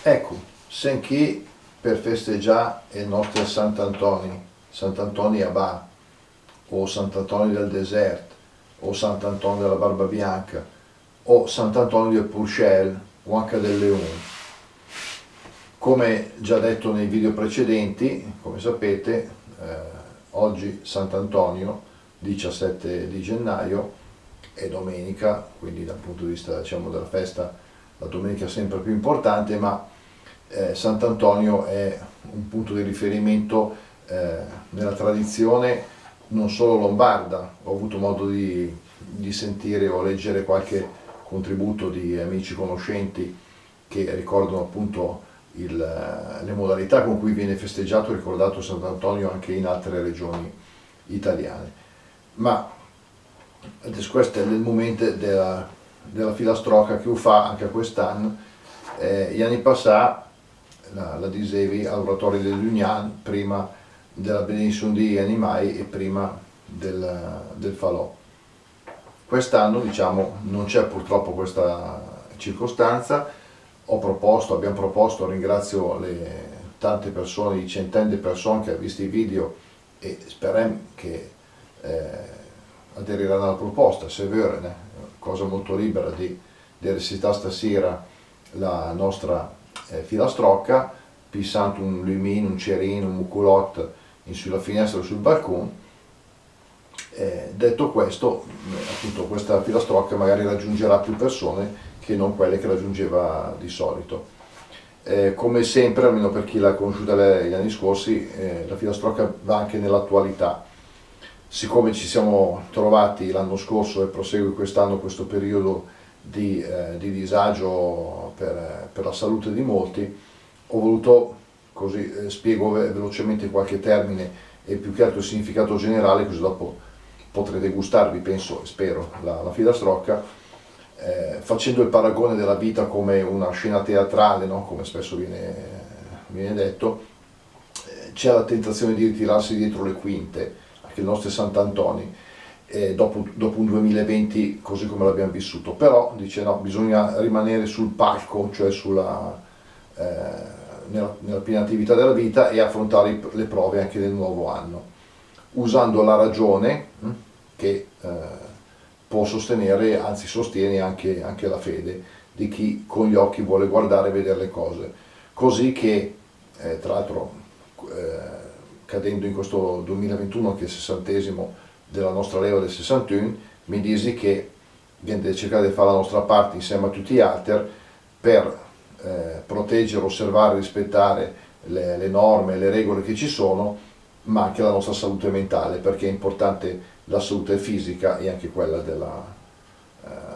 Ecco, senché per festeggiare il nostro Sant'Antoni Abba, o Sant'Antonio del Desert, o Sant'Antonio della Barba Bianca, o Sant'Antonio del Purcell, o anche del Leone. Come già detto nei video precedenti, come sapete, oggi Sant'Antonio, 17 di gennaio, è domenica, quindi dal punto di vista, diciamo, della festa, la domenica è sempre più importante, ma Sant'Antonio è un punto di riferimento nella tradizione non solo lombarda. Ho avuto modo di sentire o leggere qualche contributo di amici conoscenti che ricordano appunto le modalità con cui viene festeggiato e ricordato Sant'Antonio anche in altre regioni italiane. Ma adesso questo è il momento della filastrocca che fa anche quest'anno. Gli anni passati la dicevi all'oratorio dell'Union, prima della benedizione di animali e prima del falò. Quest'anno, diciamo, non c'è purtroppo questa circostanza. Abbiamo proposto, ringrazio le tante persone, i centinaia di persone che hanno visto i video e speriamo che aderiranno alla proposta, se vero, cosa molto libera di recitare stasera la nostra filastrocca, pissando un lumino, un cerino, un muculot sulla finestra o sul balcone. Detto questo, appunto, questa filastrocca magari raggiungerà più persone che non quelle che raggiungeva di solito. Come sempre, almeno per chi l'ha conosciuta gli anni scorsi, la filastrocca va anche nell'attualità. Siccome ci siamo trovati l'anno scorso e prosegue quest'anno questo periodo di disagio per la salute di molti, ho voluto, così spiego velocemente qualche termine e più che altro il significato generale, così dopo potrete gustarvi, penso e spero, la filastrocca, facendo il paragone della vita come una scena teatrale, no? Come spesso viene detto. C'è la tentazione di ritirarsi dietro le quinte, anche il nostro Sant'Antoni, dopo un 2020 così come l'abbiamo vissuto, però dice no, bisogna rimanere sul palco, cioè nella piena attività della vita e affrontare le prove anche del nuovo anno, usando la ragione che può sostenere, anzi sostiene anche la fede di chi con gli occhi vuole guardare e vedere le cose, così che tra l'altro cadendo in questo 2021 che è il 60° della nostra leva del 61, mi disi che viene cercare di fare la nostra parte insieme a tutti gli altri per proteggere, osservare, rispettare le norme, le regole che ci sono, ma anche la nostra salute mentale, perché è importante la salute fisica e anche quella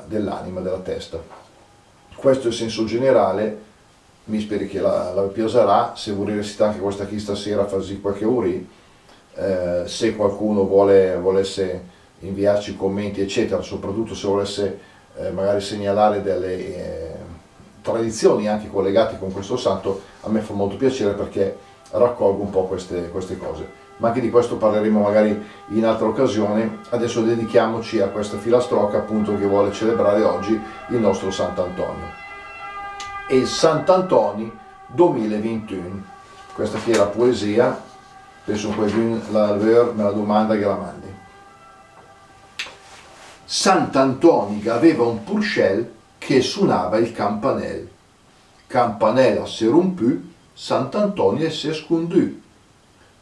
dell'anima, della testa. Questo è il senso generale, mi speri che la piacerà. Se vorreste anche questa qui stasera farsi qualche uri, se qualcuno volesse inviarci commenti eccetera, soprattutto se volesse magari segnalare delle tradizioni anche collegate con questo santo, a me fa molto piacere perché raccolgo un po' queste cose. Ma anche di questo parleremo magari in altra occasione. Adesso dedichiamoci a questa filastrocca appunto che vuole celebrare oggi il nostro Sant'Antonio. E Sant'Antoni 2021, questa qui è la poesia, penso che me la domanda che la mandi. Sant'Antoni aveva un purcell che suonava il campanello. Campanella si rompù, Sant'Antonio si scondù.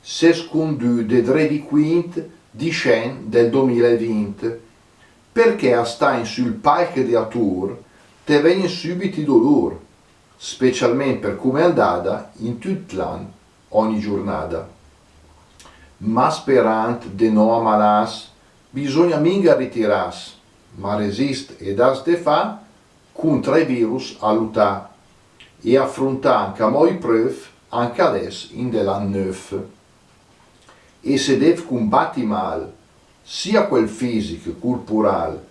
Si scondù de 3 di quint di scen del 2020, perché a stain sul palco di Tour te vengono subiti dolor, specialmente per come è andata in tutto l'anno, ogni giornata. Ma sperant de no ammalas, bisogna minga ritiras, ma resist ed as de fa contro i virus a luttare e affrontare anche a moi preuve anche adesso in dell'anno 9. E se dev combatti mal, sia quel fisico e corporal,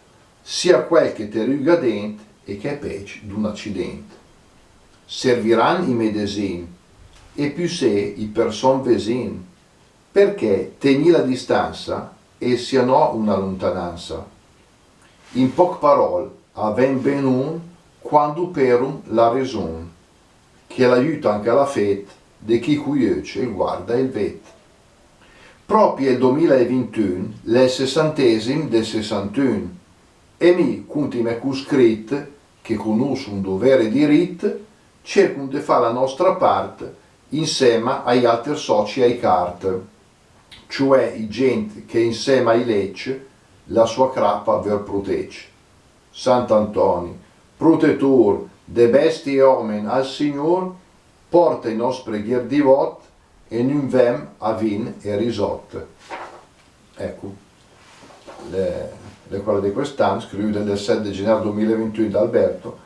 sia quel che te ruga dentro e che è peggio d'un accidente. Serviranno i medesimi e più se i person vesin, perché tegni la distanza e sia no una lontananza. In poche parole, aven ben un quando perum la raison, che l'aiuta anche alla fête di chi cuiece e guarda il vet. Proprio il 2021, l'è il 60esimo del 61, e mi, conti me cuscrit, che conosco un dovere di rit, cercano di fare la nostra parte insieme agli altri soci ai cart, cioè i gente che insieme ai lecce la sua crappa ver protegge. Sant'Antonio, protettor de bestie e uomini al Signor, porta i nostri preghier di vot e non vem a vin e risotto. Ecco, le quelle di quest'anno, scrivute del 7 gennaio 2021 da Alberto,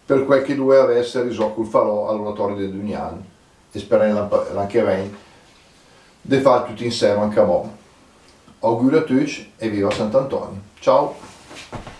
per quel che due avesse risolto il falò all'oratorio di Dunian, e sperando anche bene di fare tutti insieme anche a mo'. Auguri a tutti e viva Sant'Antonio. Ciao!